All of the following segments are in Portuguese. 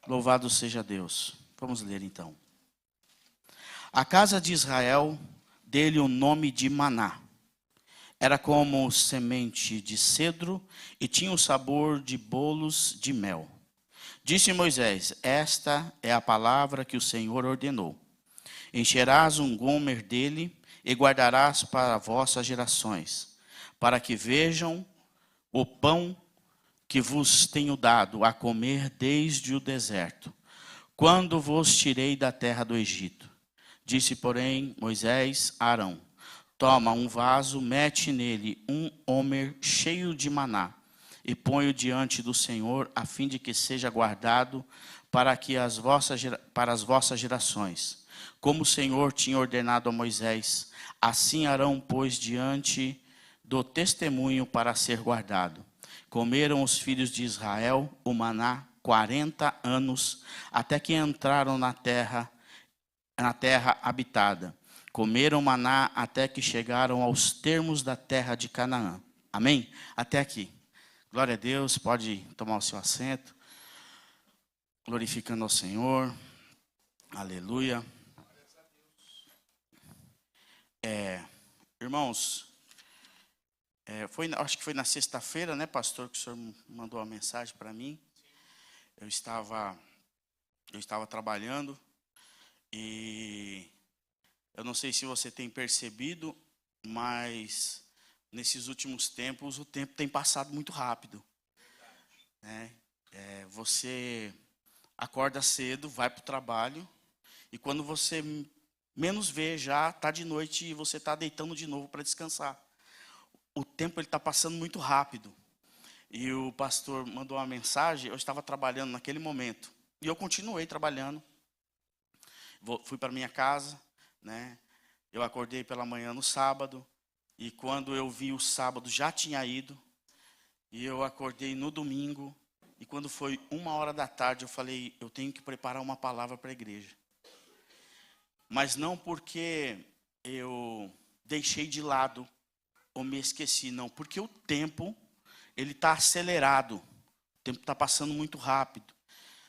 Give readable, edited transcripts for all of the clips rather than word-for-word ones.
Louvado seja Deus. Vamos ler então. A casa de Israel deu-lhe o nome de Maná. Era como semente de cedro e tinha o sabor de bolos de mel. Disse Moisés: esta é a palavra que o Senhor ordenou. Encherás um gomer dele e guardarás para vossas gerações, para que vejam o pão que vos tenho dado a comer desde o deserto, quando vos tirei da terra do Egito. Disse, porém, Moisés a Arão: toma um vaso, mete nele um homer cheio de maná, e põe-o diante do Senhor, a fim de que seja guardado para as vossas gerações. Como o Senhor tinha ordenado a Moisés, assim Arão pôs diante do testemunho para ser guardado. Comeram os filhos de Israel o maná 40 anos, até que entraram na terra habitada. Comeram maná até que chegaram aos termos da terra de Canaã. Amém? Até aqui. Glória a Deus, pode tomar o seu assento. Glorificando ao Senhor. Aleluia. Irmãos, acho que foi na sexta-feira, né, pastor, que o senhor mandou uma mensagem para mim. Eu estava trabalhando e eu não sei se você tem percebido, mas nesses últimos tempos o tempo tem passado muito rápido. Né? Você acorda cedo, vai para o trabalho e quando você menos vê, já está de noite e você está deitando de novo para descansar. O tempo está passando muito rápido. E o pastor mandou uma mensagem, eu estava trabalhando naquele momento. E eu continuei trabalhando. Fui para minha casa, né? Eu acordei pela manhã no sábado. E quando eu vi o sábado, já tinha ido. E eu acordei no domingo. E quando foi 1h da tarde, eu falei, eu tenho que preparar uma palavra para a igreja. Mas não porque eu deixei de lado ou me esqueci, não. Porque o tempo, ele está acelerado. O tempo está passando muito rápido.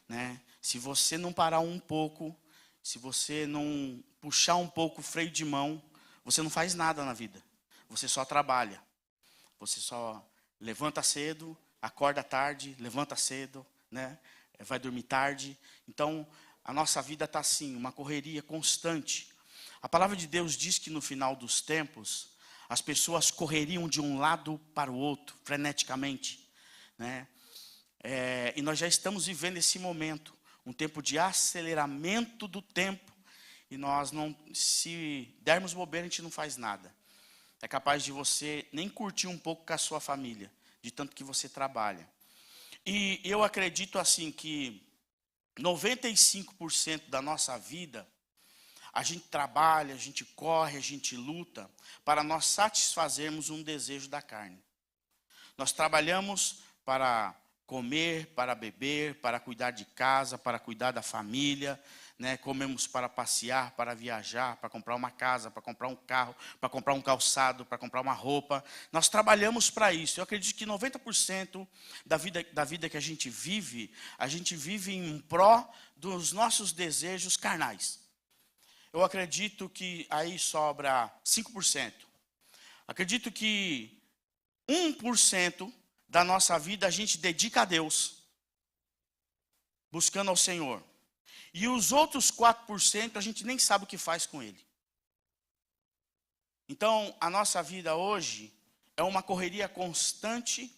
Né? Se você não parar um pouco, se você não puxar um pouco o freio de mão, você não faz nada na vida. Você só trabalha. Você só levanta cedo, acorda tarde, levanta cedo, né? Vai dormir tarde. Então, a nossa vida está assim, uma correria constante. A palavra de Deus diz que no final dos tempos, as pessoas correriam de um lado para o outro, freneticamente. Né? E nós já estamos vivendo esse momento, um tempo de aceleramento do tempo. E nós não, se dermos bobeira, a gente não faz nada. É capaz de você nem curtir um pouco com a sua família, de tanto que você trabalha. E eu acredito assim que 95% da nossa vida, a gente trabalha, a gente corre, a gente luta para nós satisfazermos um desejo da carne. Nós trabalhamos para comer, para beber, para cuidar de casa, para cuidar da família, né? Comemos para passear, para viajar, para comprar uma casa, para comprar um carro, para comprar um calçado, para comprar uma roupa. Nós trabalhamos para isso. Eu acredito que 90% da vida que a gente vive em pró dos nossos desejos carnais. Eu acredito que aí sobra 5%. Acredito que 1% da nossa vida a gente dedica a Deus, buscando ao Senhor. E os outros 4% a gente nem sabe o que faz com ele. Então, a nossa vida hoje é uma correria constante,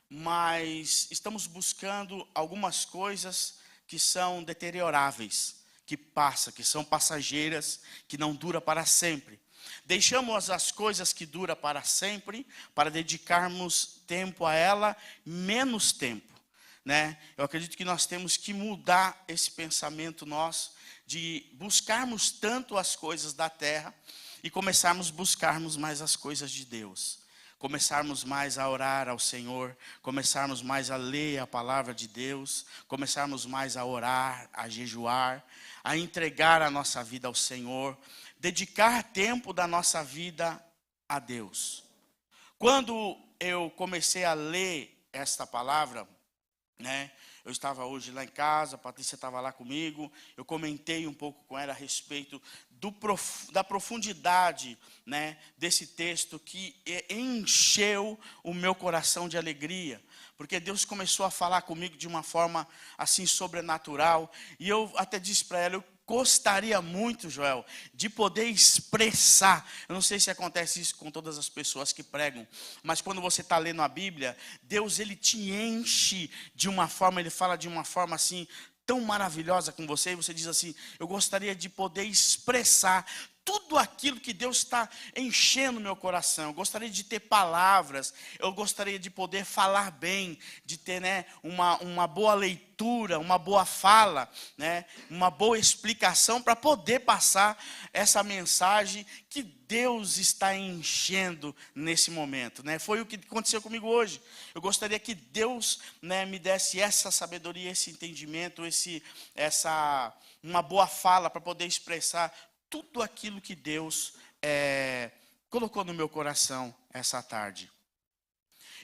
mas estamos buscando algumas coisas que são deterioráveis, que passam, que são passageiras, que não duram para sempre. Deixamos as coisas que duram para sempre para dedicarmos tempo a ela, menos tempo. Né? Eu acredito que nós temos que mudar esse pensamento nosso de buscarmos tanto as coisas da terra e começarmos a buscarmos mais as coisas de Deus. Começarmos mais a orar ao Senhor, começarmos mais a ler a palavra de Deus, começarmos mais a orar, a jejuar, a entregar a nossa vida ao Senhor, dedicar tempo da nossa vida a Deus. Quando eu comecei a ler esta palavra, né, Eu estava hoje lá em casa, a Patrícia estava lá comigo, eu comentei um pouco com ela a respeito da profundidade, né, desse texto que encheu o meu coração de alegria, porque Deus começou a falar comigo de uma forma assim sobrenatural, e eu até disse para ela, eu gostaria muito, Joel, de poder expressar. Eu não sei se acontece isso com todas as pessoas que pregam, mas quando você está lendo a Bíblia, Deus ele te enche de uma forma, ele fala de uma forma assim tão maravilhosa com você, e você diz assim, eu gostaria de poder expressar tudo aquilo que Deus está enchendo meu coração. Eu gostaria de ter palavras, eu gostaria de poder falar bem, de ter, né, uma boa leitura, uma boa fala, né, uma boa explicação para poder passar essa mensagem que Deus está enchendo nesse momento, né? Foi o que aconteceu comigo hoje. Eu gostaria que Deus, né, me desse essa sabedoria, esse entendimento, uma boa fala para poder expressar tudo aquilo que Deus colocou no meu coração essa tarde.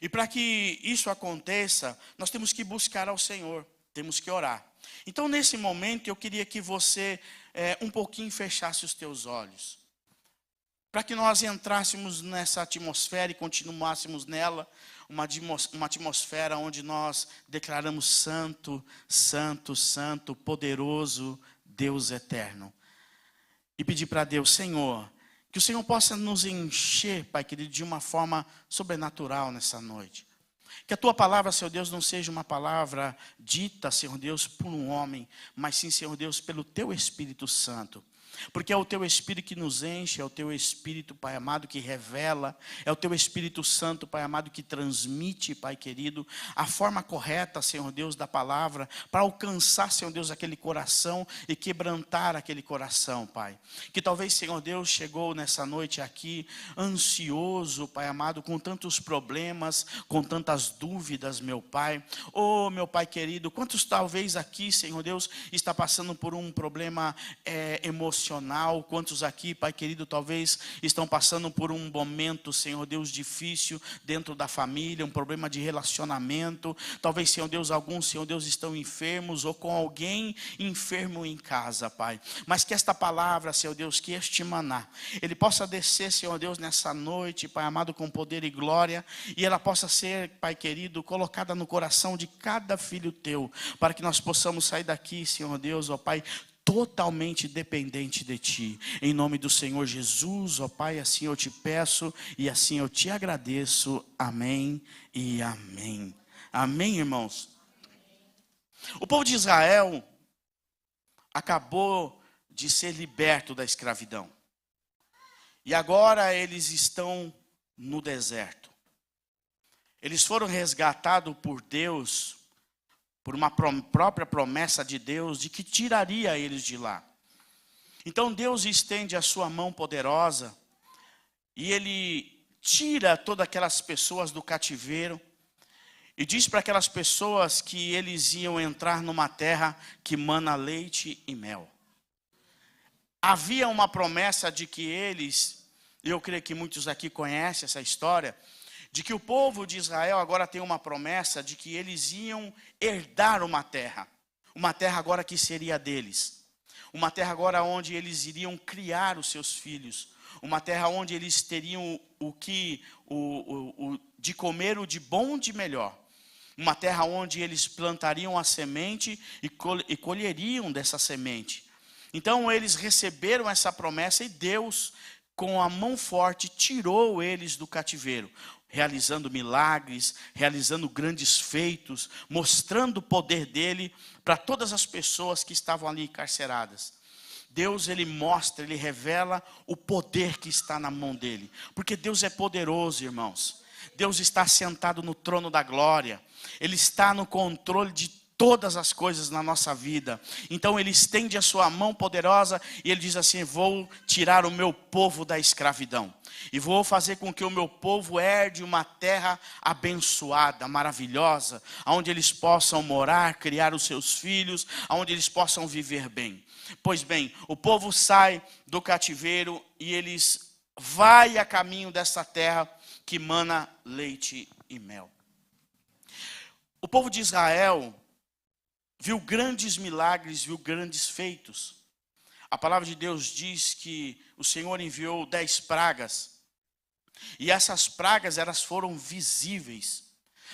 E para que isso aconteça, nós temos que buscar ao Senhor, temos que orar. Então, nesse momento, eu queria que você um pouquinho fechasse os teus olhos, para que nós entrássemos nessa atmosfera e continuássemos nela, uma atmosfera onde nós declaramos santo, santo, santo, poderoso Deus eterno. E pedir para Deus, Senhor, que o Senhor possa nos encher, Pai querido, de uma forma sobrenatural nessa noite. Que a Tua palavra, Senhor Deus, não seja uma palavra dita, Senhor Deus, por um homem, mas sim, Senhor Deus, pelo Teu Espírito Santo. Porque é o Teu Espírito que nos enche, é o Teu Espírito, Pai amado, que revela, é o Teu Espírito Santo, Pai amado, que transmite, Pai querido, a forma correta, Senhor Deus, da palavra, para alcançar, Senhor Deus, aquele coração e quebrantar aquele coração, Pai. Que talvez, Senhor Deus, chegou nessa noite aqui, ansioso, Pai amado, com tantos problemas, com tantas dúvidas, meu Pai. Oh, meu Pai querido, quantos talvez aqui, Senhor Deus, está passando por um problema emocional, quantos aqui, Pai querido, talvez estão passando por um momento, Senhor Deus, difícil dentro da família, um problema de relacionamento, talvez, Senhor Deus, alguns, Senhor Deus, estão enfermos ou com alguém enfermo em casa, Pai, mas que esta palavra, Senhor Deus, que este maná, ele possa descer, Senhor Deus, nessa noite, Pai amado, com poder e glória, e ela possa ser, Pai querido, colocada no coração de cada filho Teu, para que nós possamos sair daqui, Senhor Deus, ó Pai, totalmente dependente de Ti, em nome do Senhor Jesus, ó Pai, assim eu te peço e assim eu te agradeço, amém e amém. Amém, irmãos? O povo de Israel acabou de ser liberto da escravidão, e agora eles estão no deserto. Eles foram resgatados por Deus, por uma própria promessa de Deus, de que tiraria eles de lá. Então Deus estende a sua mão poderosa, e Ele tira todas aquelas pessoas do cativeiro, e diz para aquelas pessoas que eles iam entrar numa terra que mana leite e mel. Havia uma promessa de que eles, eu creio que muitos aqui conhecem essa história, de que o povo de Israel agora tem uma promessa de que eles iam herdar uma terra agora que seria deles, uma terra agora onde eles iriam criar os seus filhos, uma terra onde eles teriam de comer o de bom e de melhor, uma terra onde eles plantariam a semente e colheriam dessa semente. Então eles receberam essa promessa e Deus, com a mão forte, tirou eles do cativeiro, realizando milagres, realizando grandes feitos, mostrando o poder dele para todas as pessoas que estavam ali encarceradas. Deus, ele mostra, ele revela o poder que está na mão dele, porque Deus é poderoso, irmãos. Deus está sentado no trono da glória, Ele está no controle de todas as coisas na nossa vida. Então Ele estende a sua mão poderosa e Ele diz assim: vou tirar o meu povo da escravidão e vou fazer com que o meu povo herde uma terra abençoada, maravilhosa, onde eles possam morar, criar os seus filhos, onde eles possam viver bem. Pois bem, o povo sai do cativeiro e eles vai a caminho dessa terra que mana leite e mel. O povo de Israel, viu grandes milagres, viu grandes feitos. A palavra de Deus diz que o Senhor enviou 10 pragas. E essas pragas, elas foram visíveis.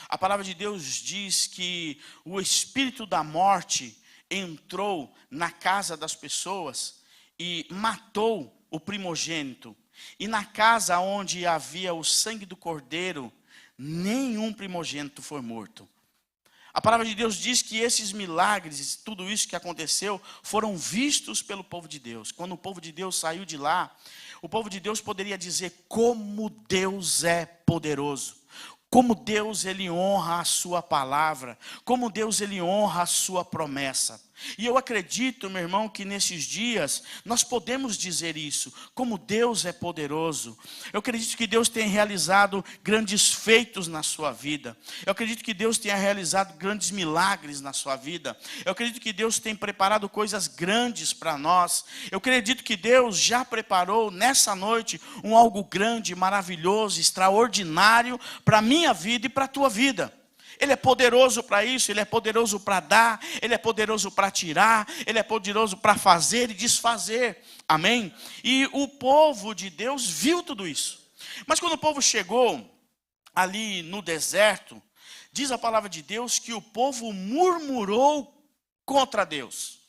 A palavra de Deus diz que o espírito da morte entrou na casa das pessoas e matou o primogênito. E na casa onde havia o sangue do cordeiro, nenhum primogênito foi morto. A palavra de Deus diz que esses milagres, tudo isso que aconteceu, foram vistos pelo povo de Deus. Quando o povo de Deus saiu de lá, o povo de Deus poderia dizer como Deus é poderoso. Como Deus, Ele honra a sua palavra. Como Deus, Ele honra a sua promessa. E eu acredito, meu irmão, que nesses dias nós podemos dizer isso. Como Deus é poderoso. Eu acredito que Deus tem realizado grandes feitos na sua vida. Eu acredito que Deus tenha realizado grandes milagres na sua vida. Eu acredito que Deus tem preparado coisas grandes para nós. Eu acredito que Deus já preparou nessa noite algo grande, maravilhoso, extraordinário para a minha vida e para a tua vida. Ele é poderoso para isso, Ele é poderoso para dar, Ele é poderoso para tirar, Ele é poderoso para fazer e desfazer. Amém? E o povo de Deus viu tudo isso. Mas quando o povo chegou ali no deserto, diz a palavra de Deus que o povo murmurou contra Deus.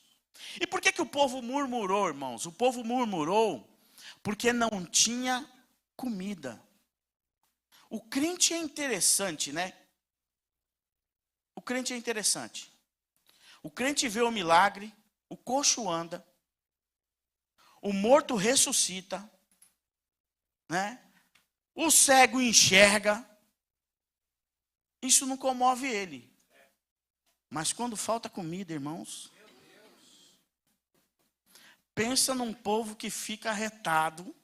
E por que o povo murmurou, irmãos? O povo murmurou porque não tinha comida. O crente é interessante, né? O crente é interessante. O crente vê o milagre, o coxo anda, o morto ressuscita, né? O cego enxerga. Isso não comove ele. Mas quando falta comida, irmãos, pensa num povo que fica arretado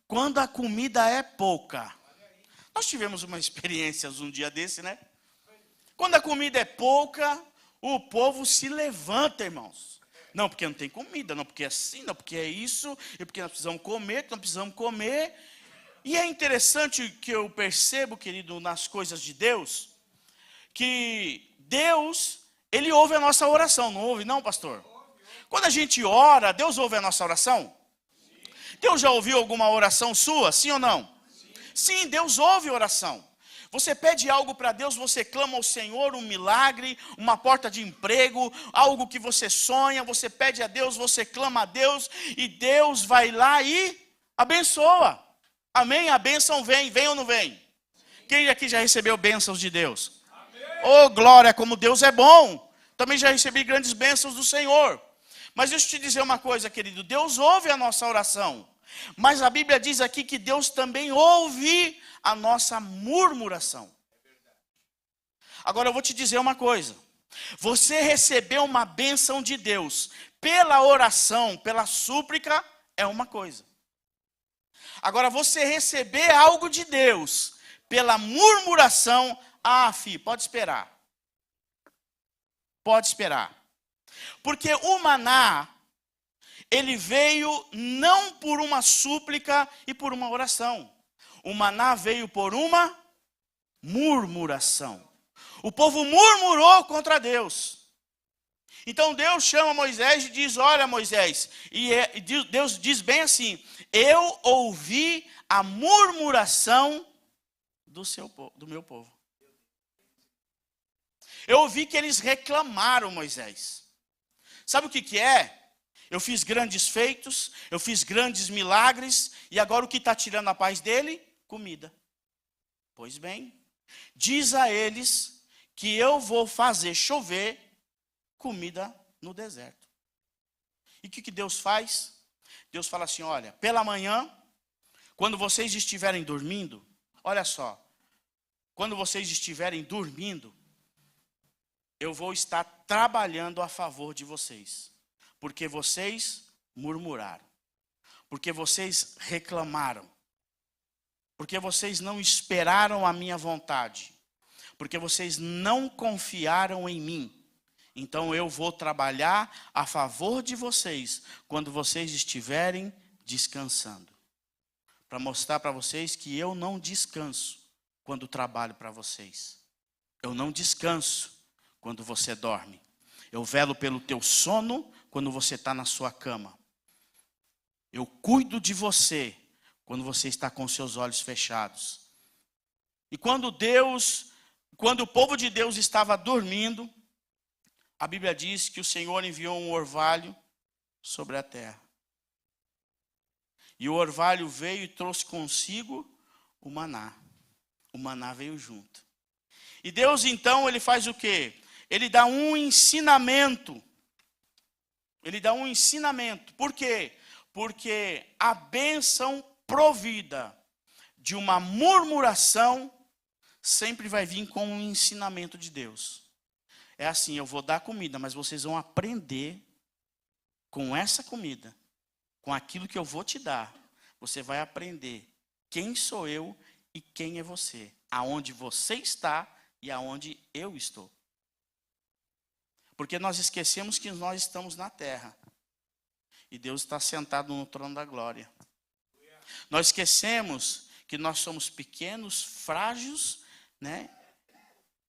quando a comida é pouca. Nós tivemos uma experiência um dia desse, né? Quando a comida é pouca, o povo se levanta, irmãos. Não, porque não tem comida, não, porque é assim, não, porque é isso, e porque nós precisamos comer, que nós precisamos comer. E é interessante que eu percebo, querido, nas coisas de Deus, que Deus, Ele ouve a nossa oração, não ouve não, pastor? Quando a gente ora, Deus ouve a nossa oração? Deus já ouviu alguma oração sua, sim ou não? Sim, Deus ouve a oração. Você pede algo para Deus, você clama ao Senhor, um milagre, uma porta de emprego, algo que você sonha, você pede a Deus, você clama a Deus, e Deus vai lá e abençoa. Amém? A bênção vem, vem ou não vem? Quem aqui já recebeu bênçãos de Deus? Oh, glória, como Deus é bom. Também já recebi grandes bênçãos do Senhor. Mas deixa eu te dizer uma coisa, querido, Deus ouve a nossa oração. Mas a Bíblia diz aqui que Deus também ouve a nossa murmuração. Agora eu vou te dizer uma coisa. Você recebeu uma bênção de Deus pela oração, pela súplica, é uma coisa. Agora você receber algo de Deus pela murmuração, filho, pode esperar. Pode esperar. Porque o maná, ele veio não por uma súplica e por uma oração. O maná veio por uma murmuração. O povo murmurou contra Deus. Então Deus chama Moisés e diz, olha Moisés, e Deus diz bem assim, eu ouvi a murmuração do meu povo. Eu ouvi que eles reclamaram, Moisés. Sabe o que é? Eu fiz grandes feitos, eu fiz grandes milagres, e agora o que está tirando a paz dele? Comida. Pois bem, diz a eles que eu vou fazer chover comida no deserto. E o que Deus faz? Deus fala assim, olha, pela manhã, quando vocês estiverem dormindo, olha só, quando vocês estiverem dormindo, eu vou estar trabalhando a favor de vocês. Porque vocês murmuraram. Porque vocês reclamaram. Porque vocês não esperaram a minha vontade. Porque vocês não confiaram em mim. Então eu vou trabalhar a favor de vocês quando vocês estiverem descansando. Para mostrar para vocês que eu não descanso quando trabalho para vocês. Eu não descanso quando você dorme. Eu velo pelo teu sono quando você está na sua cama. Eu cuido de você quando você está com seus olhos fechados. E quando o povo de Deus estava dormindo, a Bíblia diz que o Senhor enviou um orvalho sobre a terra. E o orvalho veio e trouxe consigo o maná. O maná veio junto. E Deus então, ele faz o quê? Ele dá um ensinamento. Ele dá um ensinamento. Por quê? Porque a bênção provida de uma murmuração sempre vai vir com um ensinamento de Deus. É assim, eu vou dar comida, mas vocês vão aprender com essa comida, com aquilo que eu vou te dar. Você vai aprender quem sou eu e quem é você, aonde você está e aonde eu estou. Porque nós esquecemos que nós estamos na terra e Deus está sentado no trono da glória. Nós esquecemos que nós somos pequenos, frágeis, né?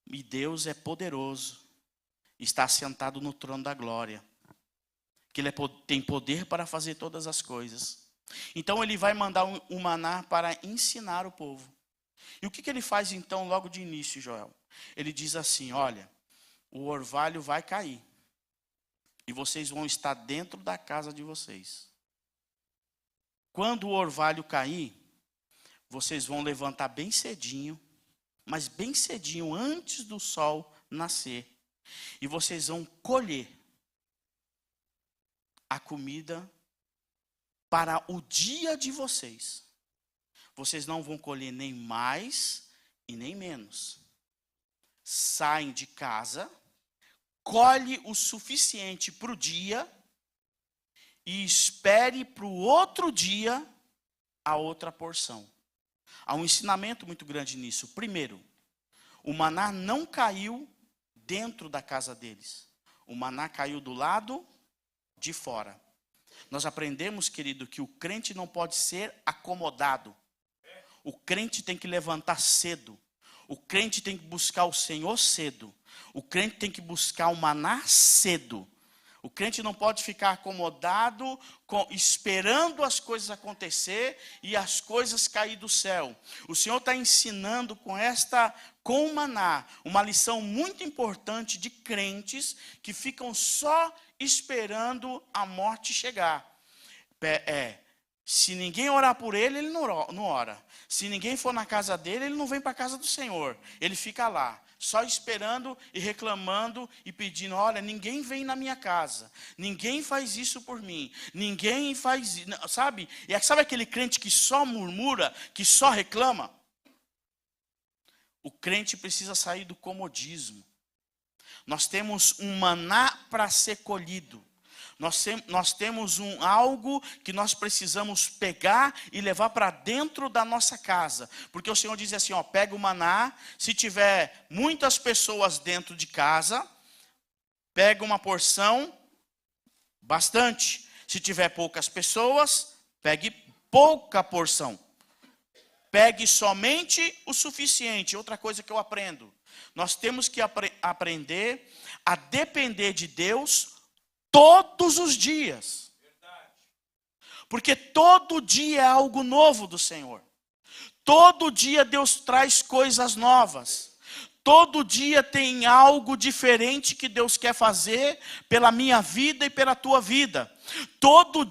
E Deus é poderoso, está sentado no trono da glória, que Ele tem poder para fazer todas as coisas. Então Ele vai mandar um maná para ensinar o povo. E o que Ele faz então logo de início, Joel? Ele diz assim, olha, o orvalho vai cair e vocês vão estar dentro da casa de vocês. Quando o orvalho cair, vocês vão levantar bem cedinho, mas bem cedinho, antes do sol nascer. E vocês vão colher a comida para o dia de vocês. Vocês não vão colher nem mais e nem menos. Saem de casa, colhe o suficiente para o dia e espere para o outro dia a outra porção. Há um ensinamento muito grande nisso. Primeiro, o maná não caiu dentro da casa deles. O maná caiu do lado de fora. Nós aprendemos, querido, que o crente não pode ser acomodado. O crente tem que levantar cedo. O crente tem que buscar o Senhor cedo. O crente tem que buscar o maná cedo. O crente não pode ficar acomodado, esperando as coisas acontecer e as coisas cair do céu. O Senhor está ensinando com o maná, uma lição muito importante de crentes que ficam só esperando a morte chegar. Se ninguém orar por ele, ele não ora. Se ninguém for na casa dele, ele não vem para a casa do Senhor. Ele fica lá, só esperando e reclamando e pedindo, olha, ninguém vem na minha casa. Ninguém faz isso por mim. Ninguém faz, sabe? E sabe aquele crente que só murmura, que só reclama? O crente precisa sair do comodismo. Nós temos um maná para ser colhido. Nós temos algo que nós precisamos pegar e levar para dentro da nossa casa. Porque o Senhor diz assim, ó, pega o maná, se tiver muitas pessoas dentro de casa, pega uma porção, bastante. Se tiver poucas pessoas, pegue pouca porção. Pegue somente o suficiente. Outra coisa que eu aprendo. Nós temos que aprender a depender de Deus todos os dias. Porque todo dia é algo novo do Senhor. Todo dia Deus traz coisas novas. Todo dia tem algo diferente que Deus quer fazer pela minha vida e pela tua vida. Todo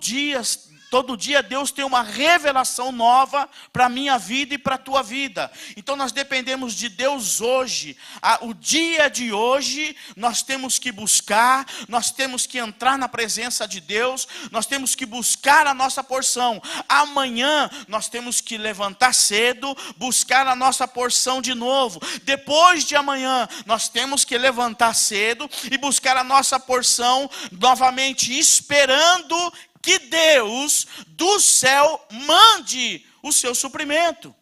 dia Deus tem uma revelação nova para a minha vida e para a tua vida. Então nós dependemos de Deus hoje. O dia de hoje nós temos que buscar, nós temos que entrar na presença de Deus, nós temos que buscar a nossa porção. Amanhã nós temos que levantar cedo, buscar a nossa porção de novo. Depois de amanhã nós temos que levantar cedo e buscar a nossa porção novamente, esperando que Deus do céu mande o seu suprimento.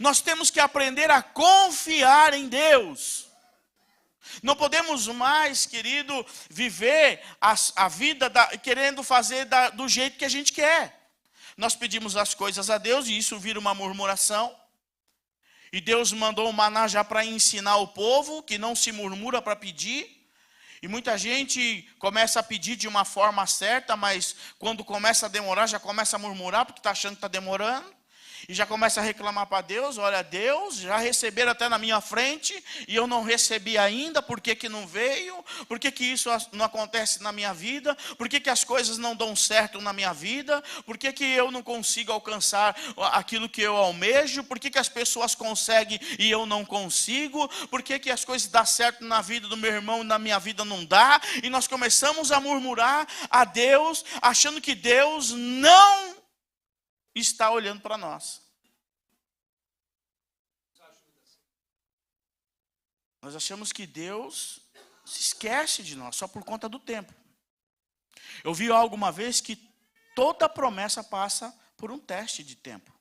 Nós temos que aprender a confiar em Deus. Não podemos mais, querido, viver a vida querendo fazer do jeito que a gente quer. Nós pedimos as coisas a Deus e isso vira uma murmuração. E Deus mandou o maná já para ensinar o povo que não se murmura para pedir. E muita gente começa a pedir de uma forma certa, mas quando começa a demorar, já começa a murmurar, porque está achando que está demorando. E já começa a reclamar para Deus, olha, Deus, já receberam até na minha frente, e eu não recebi ainda, por que que não veio? Por que que isso não acontece na minha vida? Por que que as coisas não dão certo na minha vida? Por que que eu não consigo alcançar aquilo que eu almejo? Por que que as pessoas conseguem e eu não consigo? Por que que as coisas dão certo na vida do meu irmão e na minha vida não dá? E nós começamos a murmurar a Deus, achando que Deus não está olhando para nós. Nós achamos que Deus se esquece de nós, só por conta do tempo. Eu vi algo uma vez que toda promessa passa por um teste de tempo.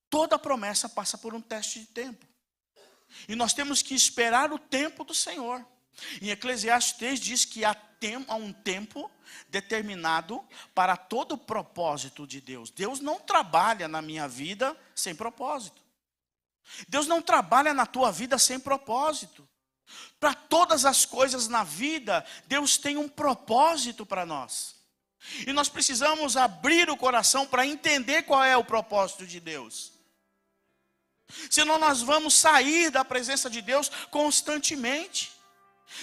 Toda promessa passa por um teste de tempo. E nós temos que esperar o tempo do Senhor. Em Eclesiastes 3 diz que há um tempo determinado para todo o propósito de Deus. Deus não trabalha na minha vida sem propósito. Deus não trabalha na tua vida sem propósito. Para todas as coisas na vida, Deus tem um propósito para nós. E nós precisamos abrir o coração para entender qual é o propósito de Deus. Senão nós vamos sair da presença de Deus constantemente.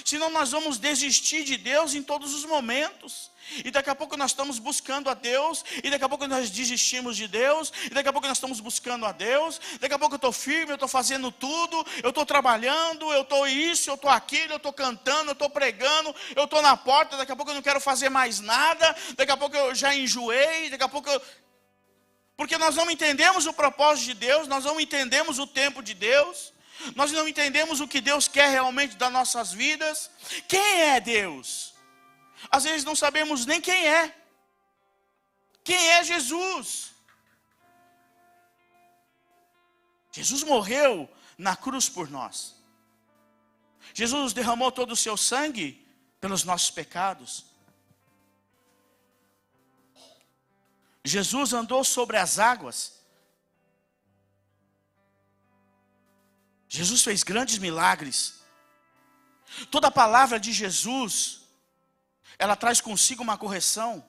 Senão nós vamos desistir de Deus em todos os momentos. E daqui a pouco nós estamos buscando a Deus. E daqui a pouco nós desistimos de Deus. E daqui a pouco nós estamos buscando a Deus. Daqui a pouco eu estou firme, eu estou fazendo tudo. Eu estou trabalhando, eu estou isso, eu estou aquilo. Eu estou cantando, eu estou pregando. Eu estou na porta, daqui a pouco eu não quero fazer mais nada. Daqui a pouco eu já enjoei. Daqui a pouco eu... Porque nós não entendemos o propósito de Deus. Nós não entendemos o tempo de Deus. Nós não entendemos o que Deus quer realmente das nossas vidas. Quem é Deus? Às vezes não sabemos nem quem é. Quem é Jesus? Jesus morreu na cruz por nós. Jesus derramou todo o seu sangue pelos nossos pecados. Jesus andou sobre as águas. Jesus fez grandes milagres. Toda a palavra de Jesus, ela traz consigo uma correção.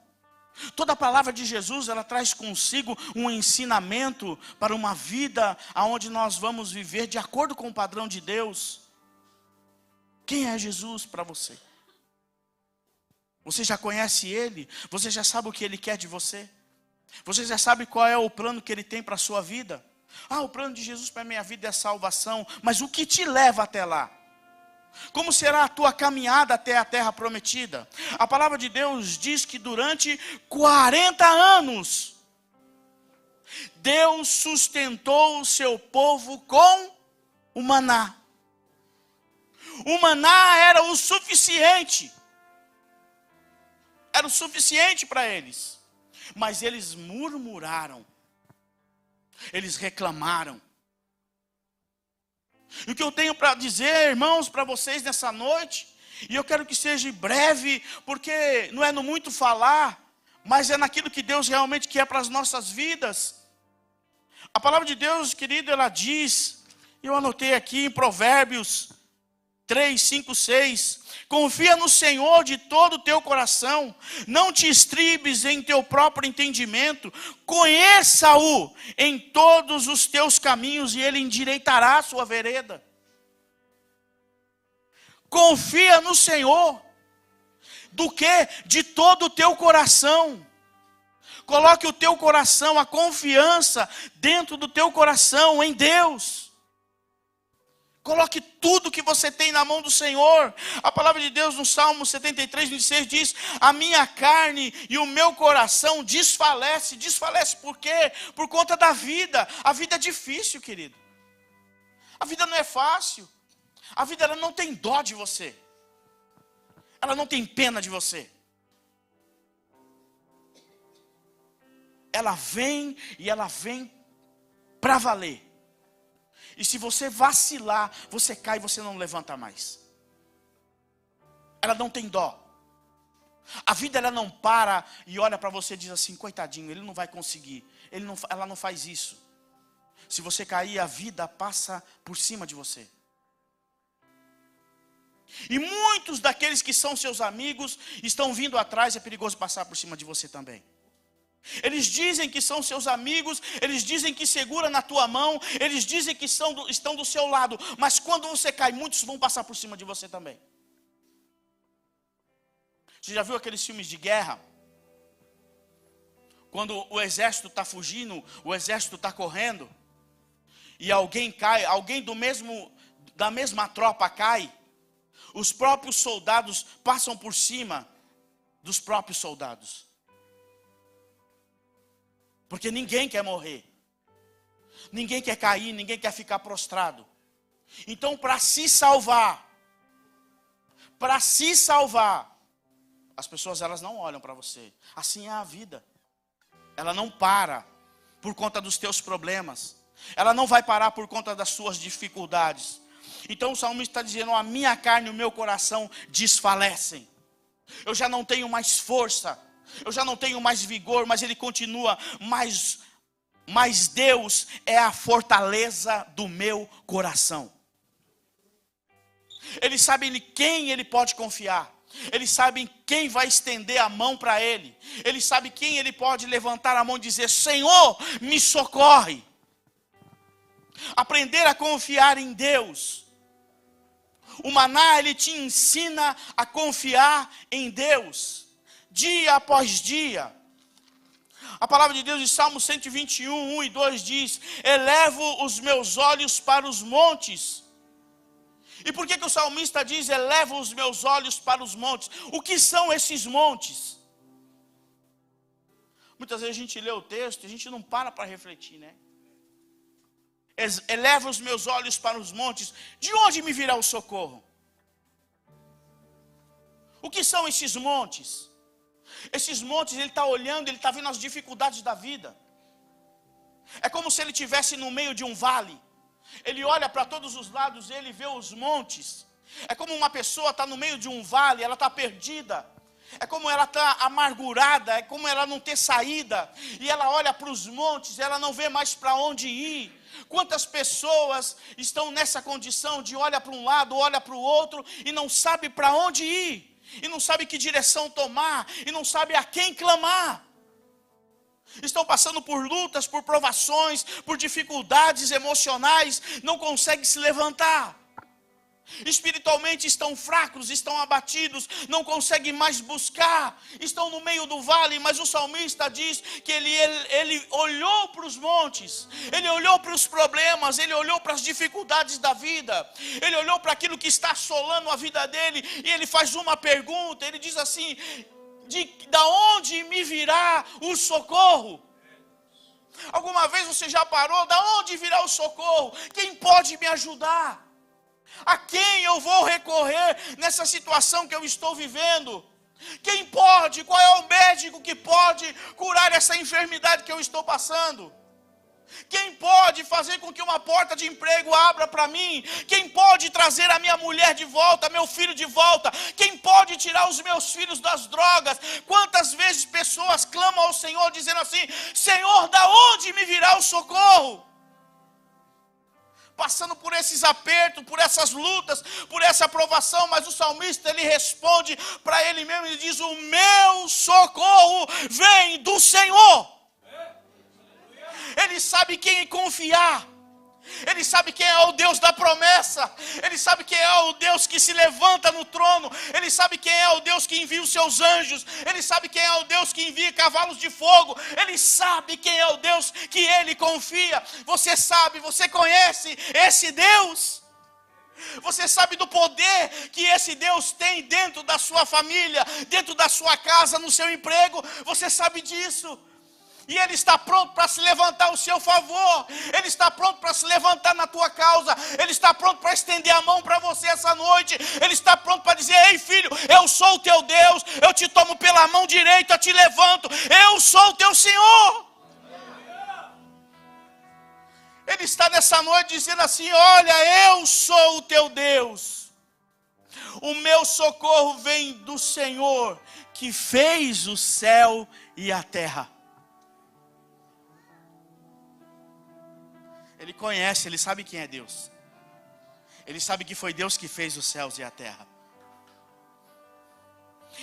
Toda a palavra de Jesus, ela traz consigo um ensinamento para uma vida onde nós vamos viver de acordo com o padrão de Deus. Quem é Jesus para você? Você já conhece Ele? Você já sabe o que Ele quer de você? Você já sabe qual é o plano que Ele tem para a sua vida? O plano de Jesus para a minha vida é salvação. Mas o que te leva até lá? Como será a tua caminhada até a terra prometida? A palavra de Deus diz que durante 40 anos, Deus sustentou o seu povo com o maná. O maná era o suficiente. Era o suficiente para eles. Mas eles murmuraram. Eles reclamaram. E o que eu tenho para dizer, irmãos, para vocês nessa noite, e eu quero que seja breve, porque não é no muito falar, mas é naquilo que Deus realmente quer para as nossas vidas. A palavra de Deus, querido, ela diz, eu anotei aqui em Provérbios 3, 5, 6, confia no Senhor de todo o teu coração, não te estribes em teu próprio entendimento, conheça-o em todos os teus caminhos e ele endireitará a sua vereda. Confia no Senhor, do que? De todo o teu coração. Coloque o teu coração, a confiança dentro do teu coração em Deus. Coloque tudo que você tem na mão do Senhor. A palavra de Deus no Salmo 73, 26 diz: a minha carne e o meu coração desfalece. Desfalece por quê? Por conta da vida. A vida é difícil, querido. A vida não é fácil. A vida ela não tem dó de você. Ela não tem pena de você. Ela vem e ela vem para valer. E se você vacilar, você cai e você não levanta mais. Ela não tem dó. A vida ela não para e olha para você e diz assim, coitadinho, ele não vai conseguir. Ela não faz isso. Se você cair, a vida passa por cima de você. E muitos daqueles que são seus amigos estão vindo atrás, é perigoso passar por cima de você também. Eles dizem que são seus amigos, eles dizem que seguram na tua mão, eles dizem que estão do seu lado, mas quando você cai, muitos vão passar por cima de você também. Você já viu aqueles filmes de guerra? Quando o exército está fugindo, o exército está correndo, e alguém cai, alguém da mesma tropa cai, os próprios soldados passam por cima dos próprios soldados. Porque ninguém quer morrer. Ninguém quer cair, ninguém quer ficar prostrado. Então, para se salvar, as pessoas elas não olham para você. Assim é a vida. Ela não para por conta dos teus problemas. Ela não vai parar por conta das suas dificuldades. Então o salmista está dizendo: a minha carne e o meu coração desfalecem. Eu já não tenho mais força. Eu já não tenho mais vigor. Mas ele continua: mas Deus é a fortaleza do meu coração. Ele sabe em quem ele pode confiar. Ele sabe em quem vai estender a mão para ele. Ele sabe quem ele pode levantar a mão e dizer: Senhor, me socorre. Aprender a confiar em Deus. O maná, ele te ensina a confiar em Deus, dia após dia. A palavra de Deus em Salmo 121, 1 e 2 diz: elevo os meus olhos para os montes. E por que o salmista diz: elevo os meus olhos para os montes? O que são esses montes? Muitas vezes a gente lê o texto e a gente não para refletir, né? Eleva os meus olhos para os montes, de onde me virá o socorro? O que são esses montes? Esses montes, ele está olhando, ele está vendo as dificuldades da vida. É como se ele estivesse no meio de um vale. Ele olha para todos os lados, ele vê os montes. É como uma pessoa está no meio de um vale, ela está perdida. É como ela está amargurada, é como ela não ter saída. E ela olha para os montes, ela não vê mais para onde ir. Quantas pessoas estão nessa condição de olha para um lado, olha para o outro e não sabe para onde ir. E não sabe que direção tomar, e não sabe a quem clamar. Estão passando por lutas, por provações, por dificuldades emocionais, não conseguem se levantar. Espiritualmente estão fracos, estão abatidos, não conseguem mais buscar, estão no meio do vale. Mas o salmista diz que ele olhou para os montes, ele olhou para os problemas, ele olhou para as dificuldades da vida, ele olhou para aquilo que está assolando a vida dele, e ele faz uma pergunta, ele diz assim: da onde me virá o socorro? Alguma vez você já parou? Da onde virá o socorro? Quem pode me ajudar? A quem eu vou recorrer nessa situação que eu estou vivendo? Quem pode? Qual é o médico que pode curar essa enfermidade que eu estou passando? Quem pode fazer com que uma porta de emprego abra para mim? Quem pode trazer a minha mulher de volta, meu filho de volta? Quem pode tirar os meus filhos das drogas? Quantas vezes pessoas clamam ao Senhor dizendo assim: Senhor, da onde me virá o socorro? Passando por esses apertos, por essas lutas, por essa provação, mas o salmista, ele responde para ele mesmo, ele diz: o meu socorro vem do Senhor. Ele sabe quem confiar. Ele sabe quem é o Deus da promessa. Ele sabe quem é o Deus que se levanta no trono. Ele sabe quem é o Deus que envia os seus anjos. Ele sabe quem é o Deus que envia cavalos de fogo. Ele sabe quem é o Deus que ele confia. Você sabe, você conhece esse Deus? Você sabe do poder que esse Deus tem dentro da sua família, dentro da sua casa, no seu emprego? Você sabe disso? E Ele está pronto para se levantar ao seu favor. Ele está pronto para se levantar na tua causa. Ele está pronto para estender a mão para você essa noite. Ele está pronto para dizer: ei filho, eu sou o teu Deus. Eu te tomo pela mão direita, te levanto. Eu sou o teu Senhor. Ele está nessa noite dizendo assim: olha, eu sou o teu Deus. O meu socorro vem do Senhor, que fez o céu e a terra. Ele conhece, ele sabe quem é Deus. Ele sabe que foi Deus que fez os céus e a terra.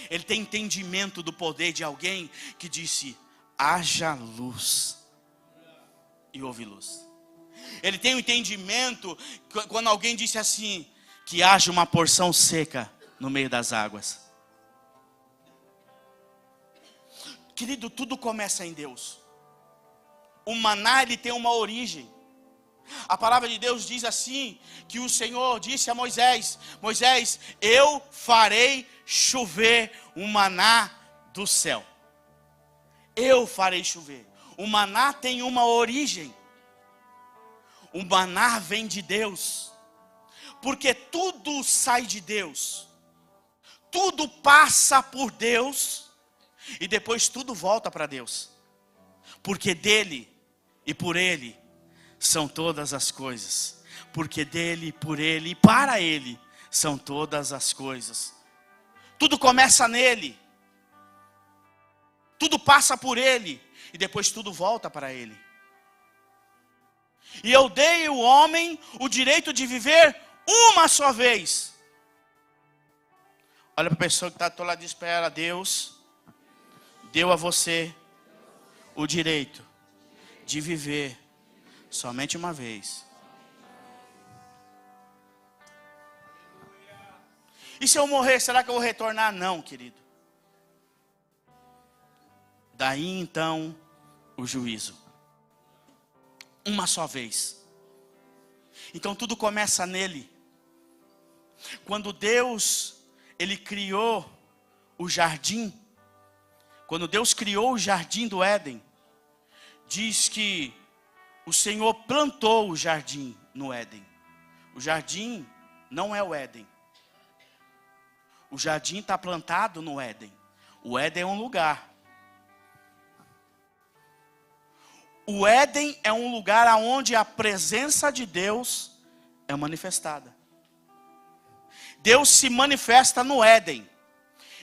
Ele tem entendimento do poder de alguém que disse: haja luz, e houve luz. Ele tem o entendimento quando alguém disse assim: que haja uma porção seca no meio das águas. Querido, tudo começa em Deus. O maná, ele tem uma origem. A palavra de Deus diz assim, que o Senhor disse a Moisés: Moisés, eu farei chover o maná do céu. Eu farei chover. O maná tem uma origem. O maná vem de Deus. Porque tudo sai de Deus. Tudo passa por Deus. E depois tudo volta para Deus. Porque dele e por ele são todas as coisas. Porque dele, por ele e para ele são todas as coisas. Tudo começa nele. Tudo passa por ele. E depois tudo volta para ele. E eu dei ao homem o direito de viver uma só vez. Olha para a pessoa que está do lado e diz para ela: Deus deu a você o direito de viver somente uma vez. E se eu morrer, será que eu vou retornar? Não, querido. Daí então o juízo. Uma só vez. Então tudo começa nele. Quando Deus, ele criou o jardim. Quando Deus criou o jardim do Éden, diz que o Senhor plantou o jardim no Éden. O jardim não é o Éden. O jardim está plantado no Éden. O Éden é um lugar. O Éden é um lugar onde a presença de Deus é manifestada. Deus se manifesta no Éden.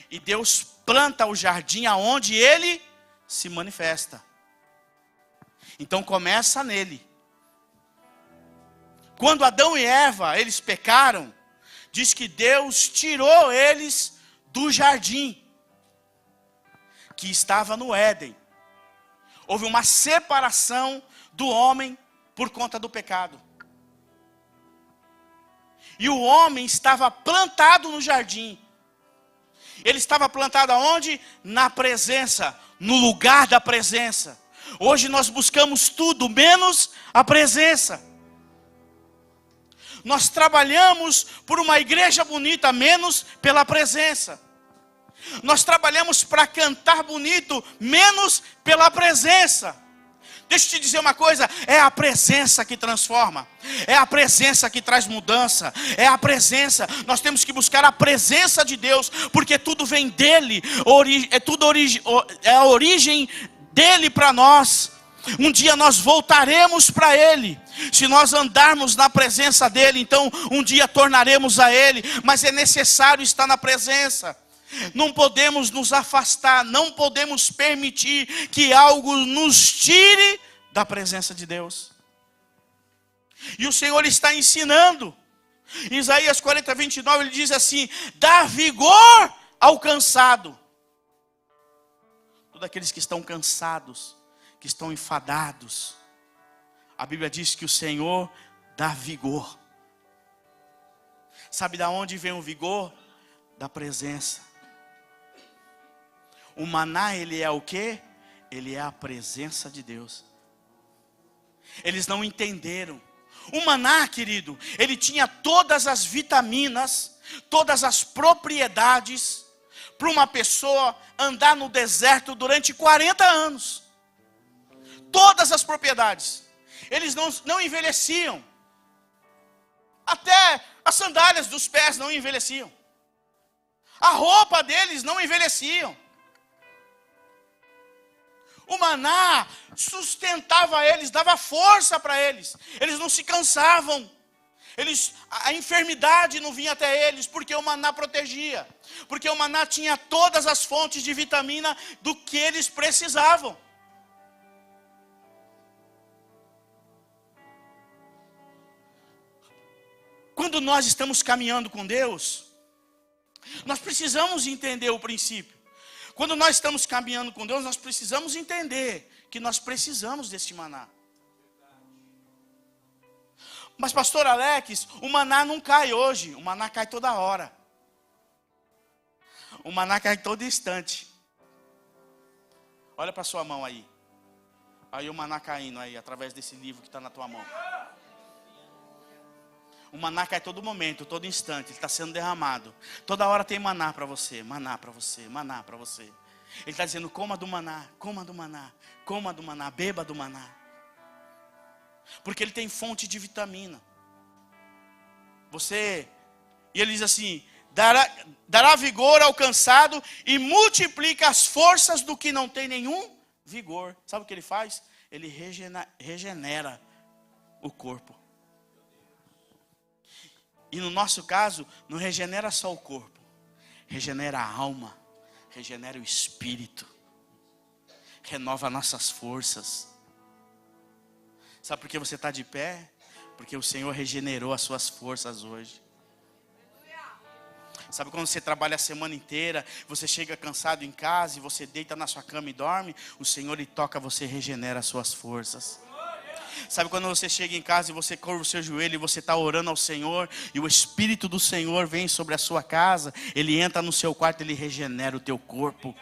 E Deus planta o jardim aonde ele se manifesta. Então começa nele. Quando Adão e Eva, eles pecaram, diz que Deus tirou eles do jardim que estava no Éden. Houve uma separação do homem por conta do pecado. E o homem estava plantado no jardim. Ele estava plantado aonde? Na presença, no lugar da presença. Hoje nós buscamos tudo menos a presença. Nós trabalhamos por uma igreja bonita menos pela presença. Nós trabalhamos para cantar bonito menos pela presença. Deixa eu te dizer uma coisa, é a presença que transforma, é a presença que traz mudança, é a presença. Nós temos que buscar a presença de Deus, porque tudo vem dele, é a origem dele para nós. Um dia nós voltaremos para ele. Se nós andarmos na presença dele, então um dia tornaremos a ele. Mas é necessário estar na presença. Não podemos nos afastar, não podemos permitir que algo nos tire da presença de Deus. E o Senhor está ensinando. Em Isaías 40, 29, ele diz assim: dá vigor ao cansado. Todos aqueles que estão cansados, que estão enfadados, a Bíblia diz que o Senhor dá vigor. Sabe de onde vem o vigor? Da presença. O maná, ele é o quê? Ele é a presença de Deus. Eles não entenderam. O maná, querido, ele tinha todas as vitaminas, todas as propriedades para uma pessoa andar no deserto durante 40 anos. Todas as propriedades. Eles não envelheciam. Até as sandálias dos pés não envelheciam. A roupa deles não envelheciam. O maná sustentava eles, dava força para eles. Eles não se cansavam. A enfermidade não vinha até eles, porque o maná protegia. Porque o maná tinha todas as fontes de vitamina do que eles precisavam. Quando nós estamos caminhando com Deus, nós precisamos entender o princípio. Quando nós estamos caminhando com Deus, nós precisamos entender que nós precisamos desse maná. Mas pastor Alex, o maná não cai hoje, o maná cai toda hora. O maná cai todo instante. Olha para sua mão aí. Aí o maná caindo aí, através desse livro que está na tua mão. O maná cai todo momento, todo instante, ele está sendo derramado. Toda hora tem maná para você, maná para você, maná para você. Ele está dizendo, coma do maná, coma do maná, coma do maná, beba do maná. Porque ele tem fonte de vitamina. E ele diz assim, dará vigor ao cansado e multiplica as forças do que não tem nenhum vigor. Sabe o que ele faz? Ele regenera o corpo. E no nosso caso, não regenera só o corpo, regenera a alma, regenera o espírito, renova nossas forças. Sabe por que você está de pé? Porque o Senhor regenerou as suas forças hoje. Sabe quando você trabalha a semana inteira, você chega cansado em casa e você deita na sua cama e dorme? O Senhor lhe toca, você regenera as suas forças. Sabe quando você chega em casa e você curva o seu joelho e você está orando ao Senhor e o Espírito do Senhor vem sobre a sua casa, Ele entra no seu quarto, Ele regenera o teu corpo.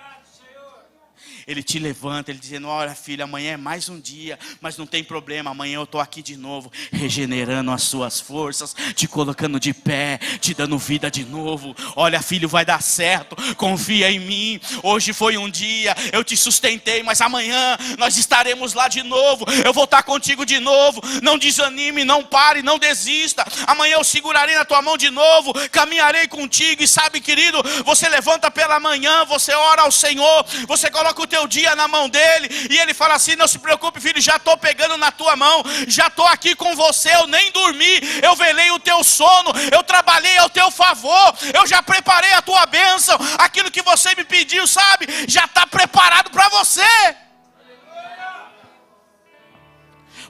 Ele te levanta, Ele dizendo, olha filho, amanhã é mais um dia, mas não tem problema, amanhã eu estou aqui de novo, regenerando as suas forças, te colocando de pé, te dando vida de novo. Olha filho, vai dar certo, confia em mim, hoje foi um dia, eu te sustentei, mas amanhã nós estaremos lá de novo, eu vou estar contigo de novo, não desanime, não pare, não desista, amanhã eu segurarei na tua mão de novo, caminharei contigo. E sabe querido, você levanta pela manhã, você ora ao Senhor, você coloca o teu dia na mão dele, e ele fala assim, não se preocupe filho, já estou pegando na tua mão, já estou aqui com você, eu nem dormi, eu velei o teu sono, eu trabalhei ao teu favor, eu já preparei a tua bênção, aquilo que você me pediu, sabe, já está preparado para você,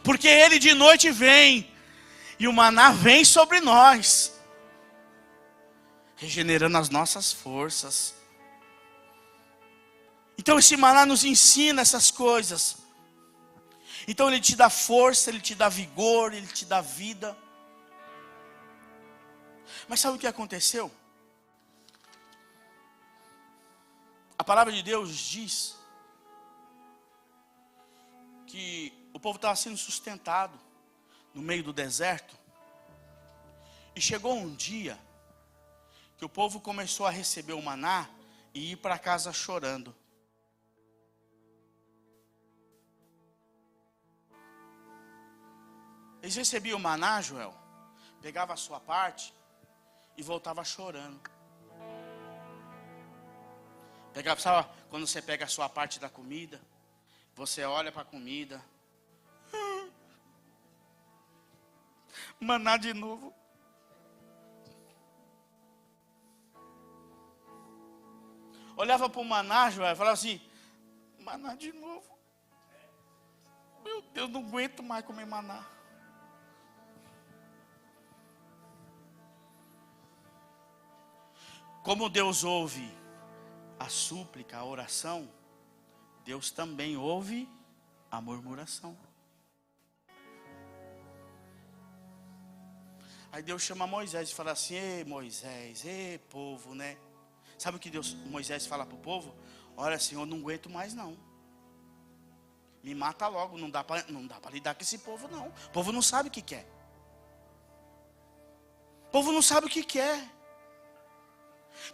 porque ele de noite vem, e o maná vem sobre nós, regenerando as nossas forças. Então esse maná nos ensina essas coisas. Então ele te dá força, ele te dá vigor, ele te dá vida. Mas sabe o que aconteceu? A palavra de Deus diz que o povo estava sendo sustentado no meio do deserto. E chegou um dia que o povo começou a receber o maná e ir para casa chorando. Eles recebiam o maná, Joel, pegava a sua parte e voltava chorando. Sabe quando você pega a sua parte da comida, você olha para a comida, maná de novo. Olhava para o maná, Joel, e falava assim, maná de novo. Meu Deus, não aguento mais comer maná. Como Deus ouve a súplica, a oração, Deus também ouve a murmuração. Aí Deus chama Moisés e fala assim, ei Moisés, ei povo, né? Sabe o que Moisés fala para o povo? Olha Senhor, não aguento mais não. Me mata logo, não dá para lidar com esse povo não. O povo não sabe o que quer. O povo não sabe o que quer.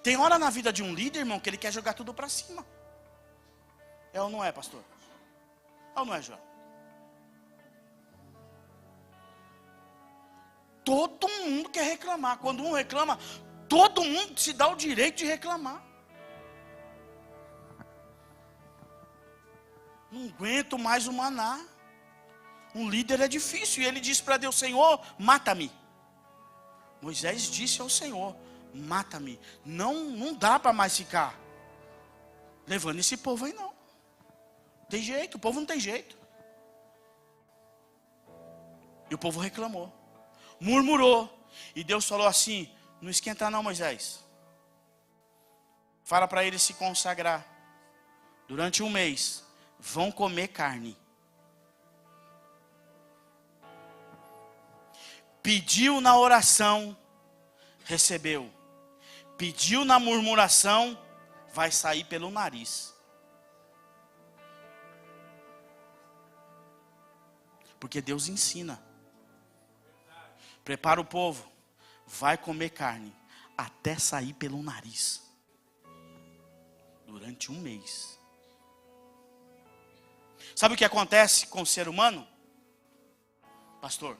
Tem hora na vida de um líder, irmão, que ele quer jogar tudo para cima. É ou não é, pastor? É ou não é, João? Todo mundo quer reclamar. Quando um reclama, todo mundo se dá o direito de reclamar. Não aguento mais o maná. Um líder é difícil. E ele disse para Deus, Senhor, mata-me. Moisés disse ao Senhor, mata-me. Não dá para mais ficar levando esse povo aí não. Tem jeito, o povo não tem jeito. E o povo reclamou, murmurou. E Deus falou assim: não esquenta não, Moisés. Fala para eles se consagrar. Durante um mês, vão comer carne. Pediu na oração, recebeu. Pediu na murmuração, vai sair pelo nariz. Porque Deus ensina. Prepara o povo, vai comer carne, até sair pelo nariz. Durante um mês. Sabe o que acontece com o ser humano? Pastor,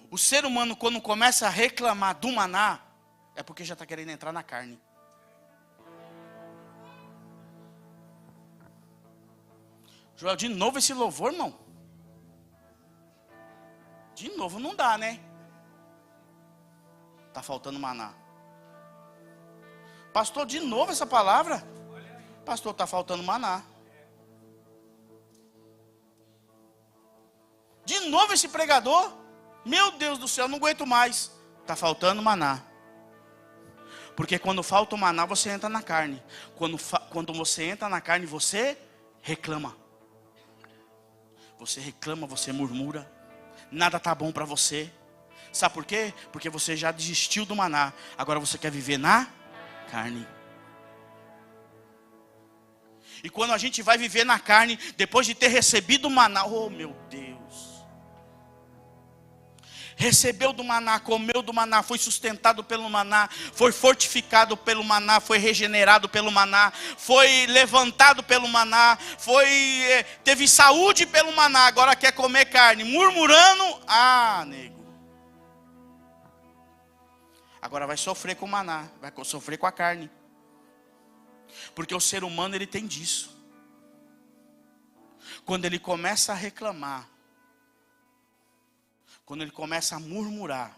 o ser humano quando começa a reclamar do maná, é porque já está querendo entrar na carne. Joel, de novo esse louvor, irmão? De novo não dá, né? Está faltando maná. Pastor, de novo essa palavra? Pastor, está faltando maná. De novo esse pregador? Meu Deus do céu, não aguento mais. Está faltando maná. Porque quando falta o maná, você entra na carne. Quando você entra na carne, você reclama. Você reclama, você murmura. Nada está bom para você. Sabe por quê? Porque você já desistiu do maná. Agora você quer viver na carne. E quando a gente vai viver na carne, depois de ter recebido o maná, oh meu Deus. Recebeu do maná, comeu do maná, foi sustentado pelo maná, foi fortificado pelo maná, foi regenerado pelo maná, foi levantado pelo maná, teve saúde pelo maná, agora quer comer carne, murmurando, nego. Agora vai sofrer com o maná, vai sofrer com a carne. Porque o ser humano ele tem disso. Quando ele começa a reclamar, quando ele começa a murmurar,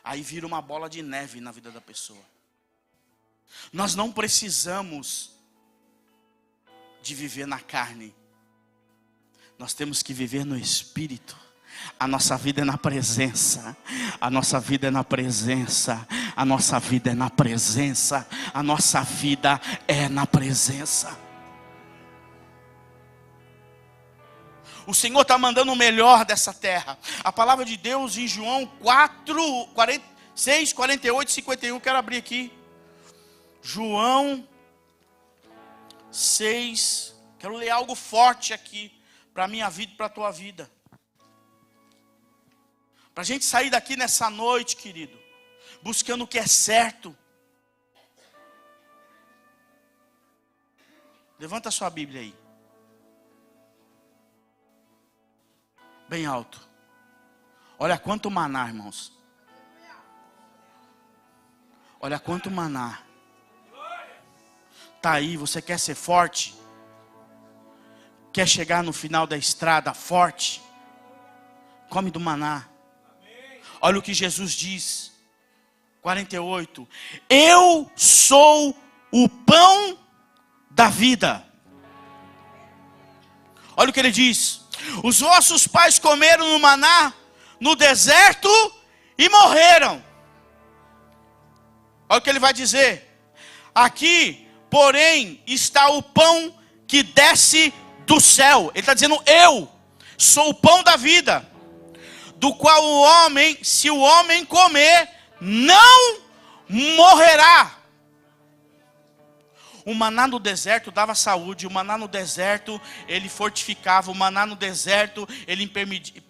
aí vira uma bola de neve na vida da pessoa. Nós não precisamos de viver na carne. Nós temos que viver no Espírito. A nossa vida é na presença. A nossa vida é na presença. A nossa vida é na presença. A nossa vida é na presença. O Senhor está mandando o melhor dessa terra. A palavra de Deus em João 6, 48 e 51. Quero abrir aqui. João 6. Quero ler algo forte aqui. Para a minha vida e para a tua vida. Para a gente sair daqui nessa noite, querido. Buscando o que é certo. Levanta a sua Bíblia aí. Bem alto. Olha quanto maná, irmãos. Olha quanto maná. Tá aí, você quer ser forte? Quer chegar no final da estrada forte? Come do maná. Olha o que Jesus diz. 48. Eu sou o pão da vida. Olha o que ele diz. Os vossos pais comeram no maná no deserto e morreram. Olha o que ele vai dizer. Aqui, porém, está o pão que desce do céu. Ele está dizendo, eu sou o pão da vida, do qual o homem, se o homem comer, não morrerá. O maná no deserto dava saúde, o maná no deserto ele fortificava, o maná no deserto ele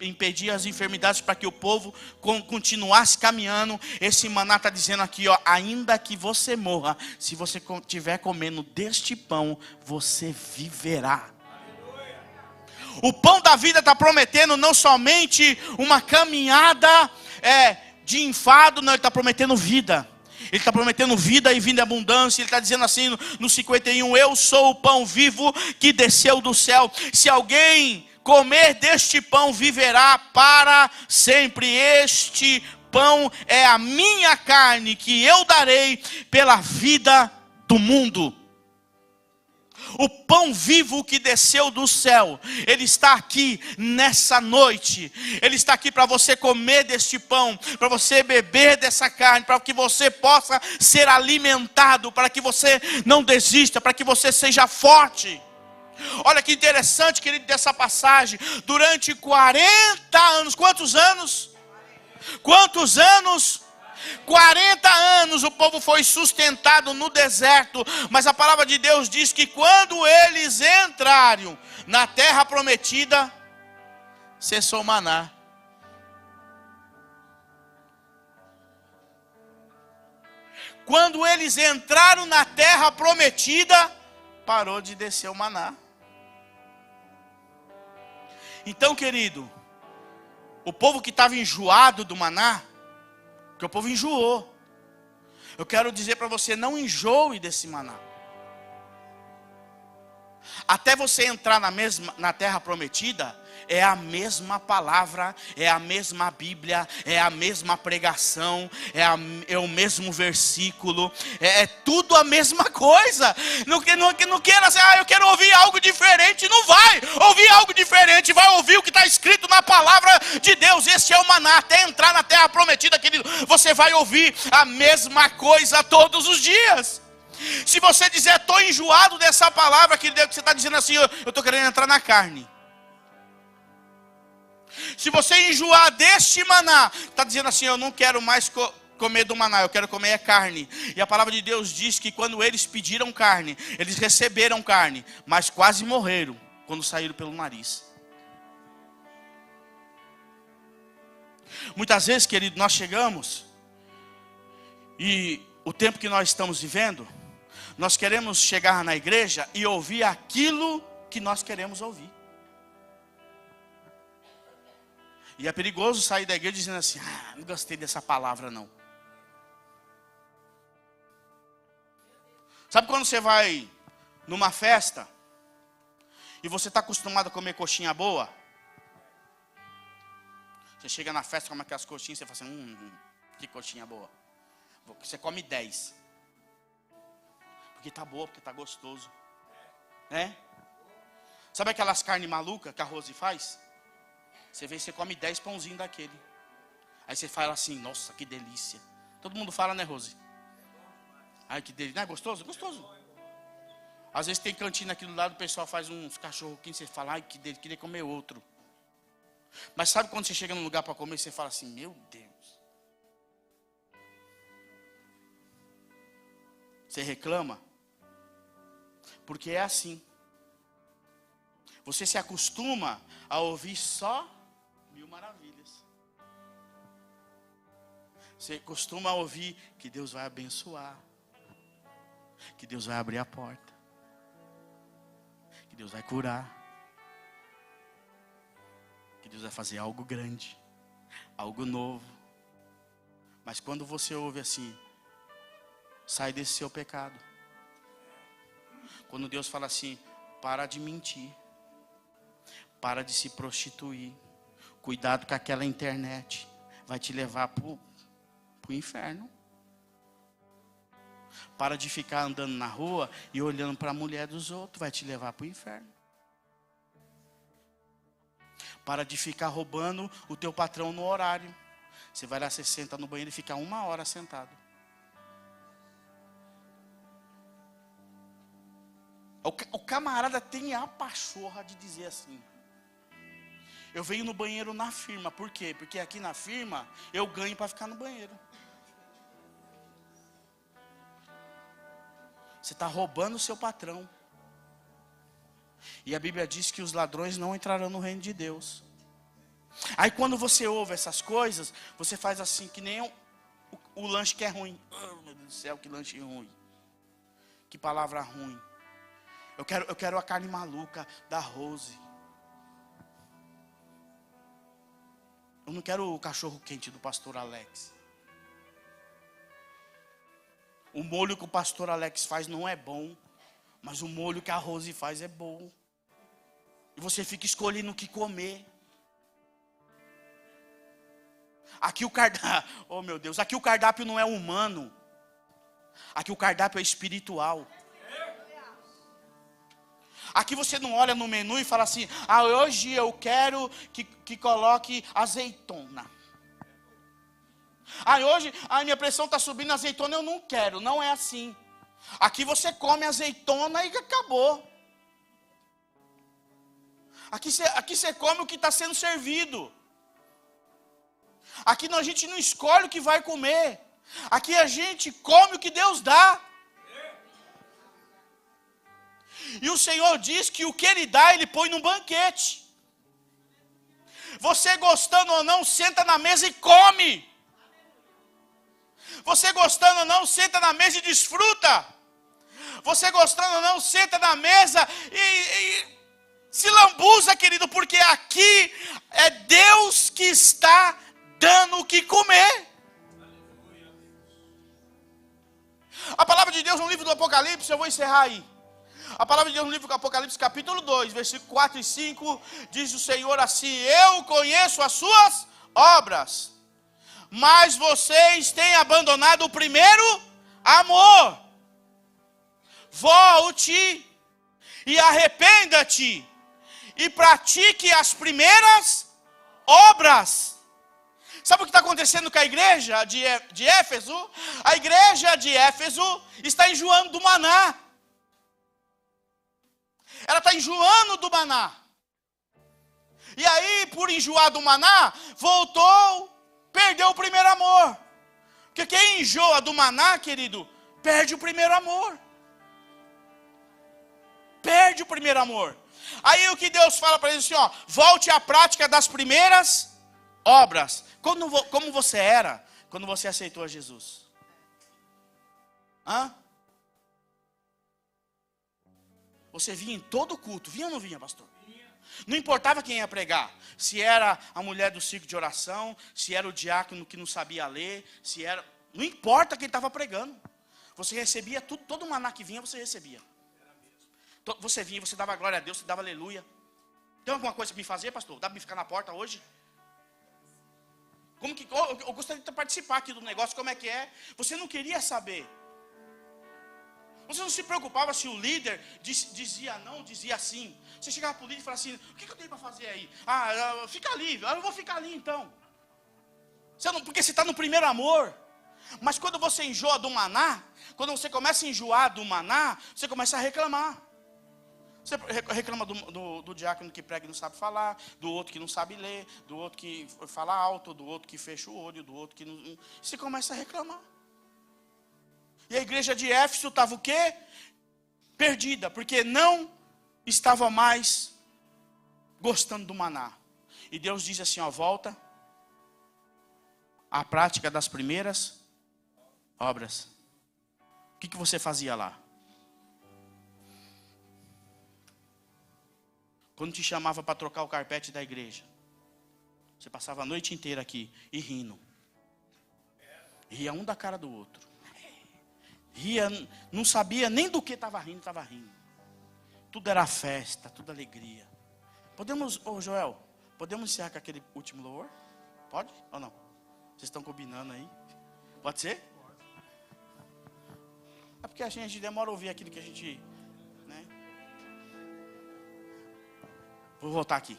impedia as enfermidades para que o povo continuasse caminhando. Esse maná está dizendo aqui, ó, ainda que você morra, se você estiver comendo deste pão, você viverá. O pão da vida está prometendo não somente uma caminhada de enfado, não, ele está prometendo vida. Ele está prometendo vida e vida em abundância. Ele está dizendo assim no 51, eu sou o pão vivo que desceu do céu. Se alguém comer deste pão, viverá para sempre. Este pão é a minha carne que eu darei pela vida do mundo. O pão vivo que desceu do céu, Ele está aqui nessa noite. Ele está aqui para você comer deste pão, para você beber dessa carne, para que você possa ser alimentado, para que você não desista, para que você seja forte. Olha que interessante, querido, dessa passagem. Durante 40 anos, quantos anos? Quantos anos? 40 anos o povo foi sustentado no deserto, mas a palavra de Deus diz que quando eles entraram na terra prometida, cessou o maná. Quando eles entraram na terra prometida, parou de descer o maná. Então, querido, o povo que estava enjoado do maná, porque o povo enjoou. Eu quero dizer para você, não enjoe desse maná. Até você entrar na terra prometida, é a mesma palavra, é a mesma Bíblia, é a mesma pregação, é o mesmo versículo, é tudo a mesma coisa. Não queira assim, eu quero ouvir algo diferente. Não vai ouvir algo diferente, vai ouvir o que está escrito na palavra de Deus. Este é o maná. Até entrar na terra prometida, querido, você vai ouvir a mesma coisa todos os dias. Se você dizer, estou enjoado dessa palavra, querido, você está dizendo assim, eu estou querendo entrar na carne. Se você enjoar deste maná, está dizendo assim, eu não quero mais comer do maná, eu quero comer carne. E a palavra de Deus diz que quando eles pediram carne, eles receberam carne, mas quase morreram quando saíram pelo nariz. Muitas vezes, querido, nós chegamos e o tempo que nós estamos vivendo, nós queremos chegar na igreja e ouvir aquilo que nós queremos ouvir. E é perigoso sair da igreja dizendo assim, não gostei dessa palavra não. Sabe quando você vai numa festa e você está acostumado a comer coxinha boa? Você chega na festa, come aquelas coxinhas, você fala assim, que coxinha boa. Você come 10. Porque tá boa, porque tá gostoso. Sabe aquelas carnes malucas que a Rose faz? Você vê, você come 10 pãozinhos daquele. Aí você fala assim, nossa, que delícia. Todo mundo fala, né, Rose? Ai, que delícia. Não é gostoso? Gostoso. Às vezes tem cantina aqui do lado, o pessoal faz uns cachorro-quente, você fala, ai, que delícia, queria comer outro. Mas sabe quando você chega num lugar para comer, você fala assim, meu Deus. Você reclama? Porque é assim. Você se acostuma a ouvir só 1000 maravilhas. Você costuma ouvir que Deus vai abençoar, que Deus vai abrir a porta, que Deus vai curar, que Deus vai fazer algo grande, algo novo. Mas quando você ouve assim, sai desse seu pecado. Quando Deus fala assim, para de mentir, para de se prostituir, cuidado com aquela internet, vai te levar para o inferno. Para de ficar andando na rua e olhando para a mulher dos outros, vai te levar para o inferno. Para de ficar roubando o teu patrão no horário. Você vai lá, você senta no banheiro e fica 1 hora sentado. O camarada tem a pachorra de dizer assim, eu venho no banheiro na firma. Por quê? Porque aqui na firma eu ganho para ficar no banheiro. Você está roubando o seu patrão. E a Bíblia diz que os ladrões não entrarão no reino de Deus. Aí quando você ouve essas coisas, você faz assim, que nem o lanche que é ruim. Oh, meu Deus do céu, que lanche ruim. Que palavra ruim. Eu quero a carne maluca da Rose. Eu não quero o cachorro quente do pastor Alex. O molho que o pastor Alex faz não é bom, mas o molho que a Rose faz é bom. E você fica escolhendo o que comer. Aqui o cardápio, oh meu Deus, aqui o cardápio não é humano. Aqui o cardápio é espiritual. Aqui você não olha no menu e fala assim: ah, hoje eu quero que coloque azeitona. Ah, hoje a minha pressão está subindo, azeitona eu não quero. Não é assim. Aqui você come azeitona e acabou. Aqui você come o que está sendo servido. Aqui a gente não escolhe o que vai comer. Aqui a gente come o que Deus dá. E o Senhor diz que o que Ele dá, Ele põe num banquete. Você gostando ou não, senta na mesa e come. Você gostando ou não, senta na mesa e desfruta. Você gostando ou não, senta na mesa e se lambuza, querido, porque aqui é Deus que está dando o que comer. A palavra de Deus no livro do Apocalipse, eu vou encerrar aí. A palavra de Deus no livro do Apocalipse, capítulo 2, versículo 4 e 5, diz o Senhor assim: eu conheço as suas obras, mas vocês têm abandonado o primeiro amor. Volte e arrependa-te e pratique as primeiras obras. Sabe o que está acontecendo com a igreja de Éfeso? A igreja de Éfeso está enjoando do maná. Ela está enjoando do maná. E aí, por enjoar do maná, perdeu o primeiro amor. Porque quem enjoa do maná, querido, perde o primeiro amor. Perde o primeiro amor. Aí o que Deus fala para eles assim, ó: volte à prática das primeiras obras. Como você era quando você aceitou a Jesus? Hã? Você vinha em todo culto, vinha ou não vinha, pastor? Não importava quem ia pregar, se era a mulher do círculo de oração, se era o diácono que não sabia ler, não importa quem estava pregando. Você recebia tudo, todo o maná que vinha, você recebia. Você vinha, você dava glória a Deus, você dava aleluia. Tem alguma coisa para me fazer, pastor? Dá para me ficar na porta hoje? Eu gostaria de participar aqui do negócio, como é que é? Você não queria saber. Você não se preocupava se o líder dizia não, dizia sim. Você chegava para o líder e falava assim: o que eu tenho para fazer aí? Fica ali, eu vou ficar ali então. Porque você está no primeiro amor. Mas quando você enjoa do maná, quando você começa a enjoar do maná, você começa a reclamar. Você reclama do diácono que prega e não sabe falar, do outro que não sabe ler, do outro que fala alto, do outro que fecha o olho, do outro que não... Você começa a reclamar. E a igreja de Éfeso estava o quê? Perdida, porque não estava mais gostando do maná. E Deus diz assim, ó: volta à prática das primeiras obras. O que você fazia lá? Quando te chamava para trocar o carpete da igreja, você passava a noite inteira aqui e rindo. Ria um da cara do outro. Ria, não sabia nem do que estava rindo. Tudo era festa, tudo alegria. Joel, podemos encerrar com aquele último louvor? Pode ou não? Vocês estão combinando aí? Pode ser? É porque a gente demora a ouvir aquilo que a gente... né? Vou voltar aqui.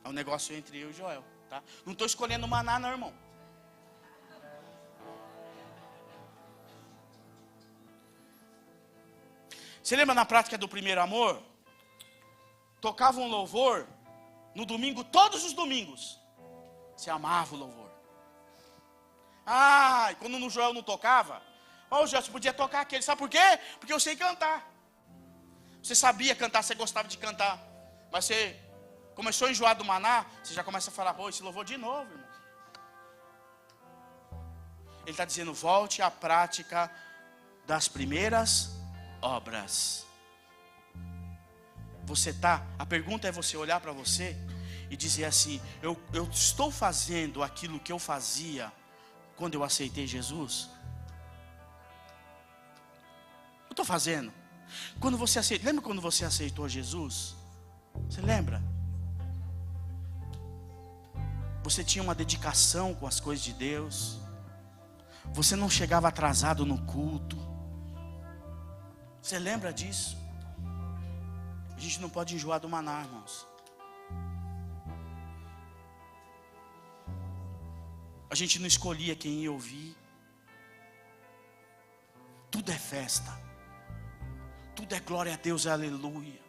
É um negócio entre eu e o Joel, tá? Não estou escolhendo maná não, irmão. Você lembra na prática do primeiro amor? Tocava um louvor no domingo, todos os domingos. Você amava o louvor. E quando no Joel não tocava, Joel, você podia tocar aquele. Sabe por quê? Porque eu sei cantar. Você sabia cantar, você gostava de cantar. Mas você começou a enjoar do maná, você já começa a falar: esse louvor de novo, irmão. Ele está dizendo: volte à prática das primeiras obras. A pergunta é você olhar para você e dizer assim: eu estou fazendo aquilo que eu fazia quando eu aceitei Jesus? Eu estou fazendo. Lembra quando você aceitou Jesus? Você lembra? Você tinha uma dedicação com as coisas de Deus. Você não chegava atrasado no culto. Você lembra disso? A gente não pode enjoar do maná, irmãos. A gente não escolhia quem ia ouvir. Tudo é festa. Tudo é glória a Deus, é aleluia.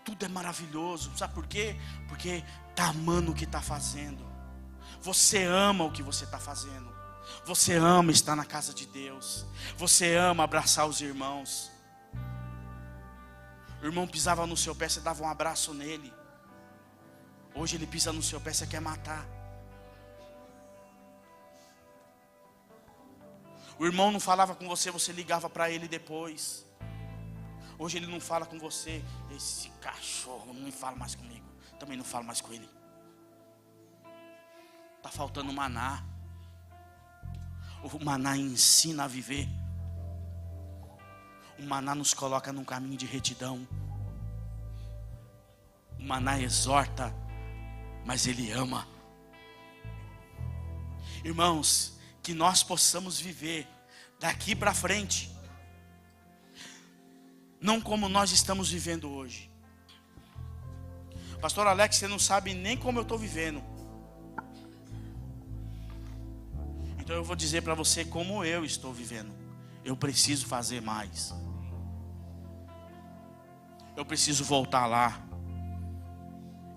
Tudo é maravilhoso. Sabe por quê? Porque está amando o que está fazendo. Você ama o que você está fazendo. Você ama estar na casa de Deus. Você ama abraçar os irmãos. O irmão pisava no seu pé, você dava um abraço nele. Hoje ele pisa no seu pé, você quer matar. O irmão não falava com você, você ligava para ele depois. Hoje ele não fala com você. Esse cachorro não fala mais comigo. Também não falo mais com ele. Está faltando maná. O maná ensina a viver. O maná nos coloca num caminho de retidão. O maná exorta, mas ele ama. Irmãos, que nós possamos viver daqui para frente, não como nós estamos vivendo hoje. Pastor Alex, você não sabe nem como eu estou vivendo. Então eu vou dizer para você como eu estou vivendo. Eu preciso fazer mais. Eu preciso voltar lá.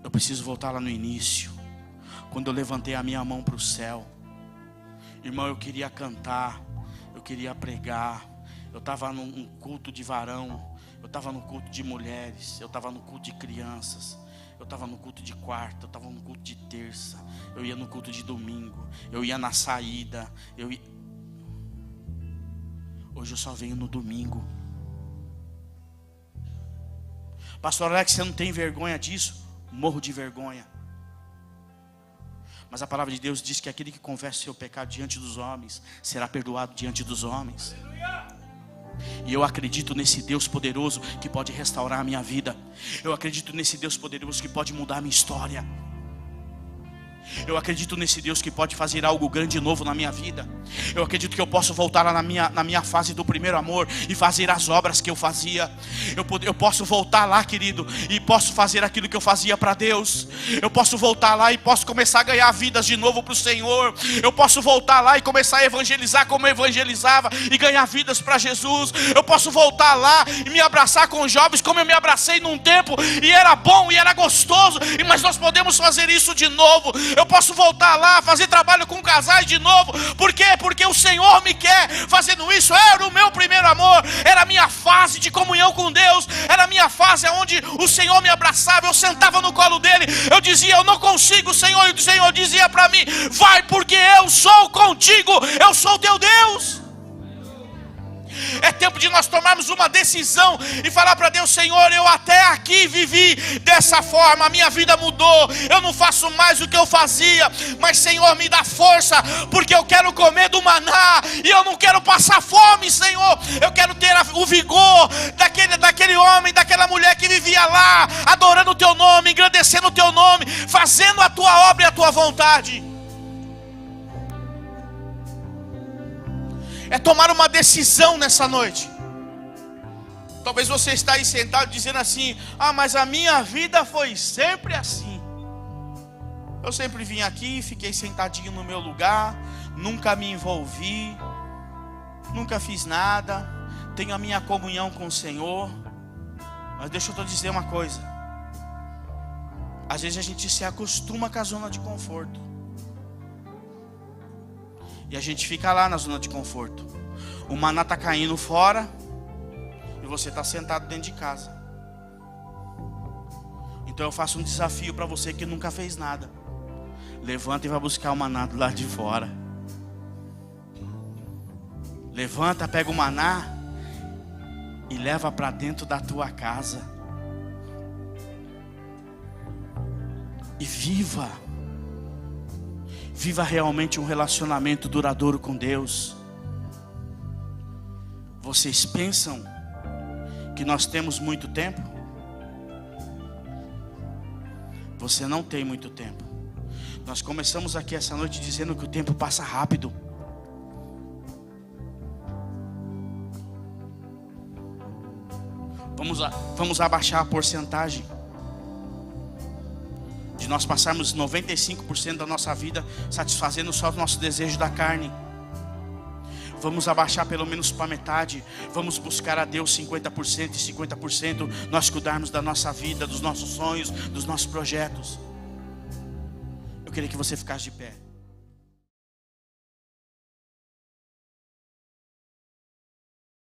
Eu preciso voltar lá no início, quando eu levantei a minha mão para o céu. Irmão, eu queria cantar, eu queria pregar. Eu estava num culto de varão, eu estava no culto de mulheres, eu estava no culto de crianças, eu estava no culto de quarta, eu estava no culto de terça, eu ia no culto de domingo, eu ia na saída, Hoje eu só venho no domingo. Pastor Alex, você não tem vergonha disso? Morro de vergonha. Mas a palavra de Deus diz que aquele que confessa o seu pecado diante dos homens será perdoado diante dos homens. E eu acredito nesse Deus poderoso que pode restaurar a minha vida. Eu acredito nesse Deus poderoso que pode mudar a minha história. Eu acredito nesse Deus que pode fazer algo grande e novo na minha vida. Eu acredito que eu posso voltar lá na minha fase do primeiro amor e fazer as obras que eu fazia. Eu posso voltar lá, querido, e posso fazer aquilo que eu fazia para Deus. Eu posso voltar lá e posso começar a ganhar vidas de novo para o Senhor. Eu posso voltar lá e começar a evangelizar como eu evangelizava e ganhar vidas para Jesus. Eu posso voltar lá e me abraçar com os jovens como eu me abracei num tempo e era bom e era gostoso. Mas nós podemos fazer isso de novo. Eu posso voltar lá, fazer trabalho com casais de novo. Por quê? Porque o Senhor me quer fazendo isso. Era o meu primeiro amor. Era a minha fase de comunhão com Deus. Era a minha fase onde o Senhor me abraçava. Eu sentava no colo dele. Eu dizia, eu não consigo, Senhor. E o Senhor dizia para mim, vai, porque eu sou contigo. Eu sou teu Deus. É tempo de nós tomarmos uma decisão e falar para Deus, Senhor, eu até aqui vivi dessa forma, a minha vida mudou, eu não faço mais o que eu fazia, mas Senhor, me dá força, porque eu quero comer do maná, e eu não quero passar fome, Senhor, eu quero ter o vigor daquele homem, daquela mulher que vivia lá, adorando o teu nome, engrandecendo o teu nome, fazendo a tua obra e a tua vontade. É tomar uma decisão nessa noite. Talvez você está aí sentado dizendo assim, mas a minha vida foi sempre assim. Eu sempre vim aqui, fiquei sentadinho no meu lugar, nunca me envolvi, nunca fiz nada, tenho a minha comunhão com o Senhor. Mas deixa eu te dizer uma coisa. Às vezes a gente se acostuma com a zona de conforto. E a gente fica lá na zona de conforto. O maná está caindo fora e você está sentado dentro de casa. Então eu faço um desafio para você que nunca fez nada. Levanta e vai buscar o maná do lado de fora. Levanta, pega o maná e leva para dentro da tua casa. E viva. Viva realmente um relacionamento duradouro com Deus. Vocês pensam que nós temos muito tempo? Você não tem muito tempo. Nós começamos aqui essa noite dizendo que o tempo passa rápido. Vamos abaixar a porcentagem de nós passarmos 95% da nossa vida satisfazendo só o nosso desejo da carne. Vamos abaixar pelo menos para metade. Vamos buscar a Deus 50% e 50%. Nós cuidarmos da nossa vida, dos nossos sonhos, dos nossos projetos. Eu queria que você ficasse de pé.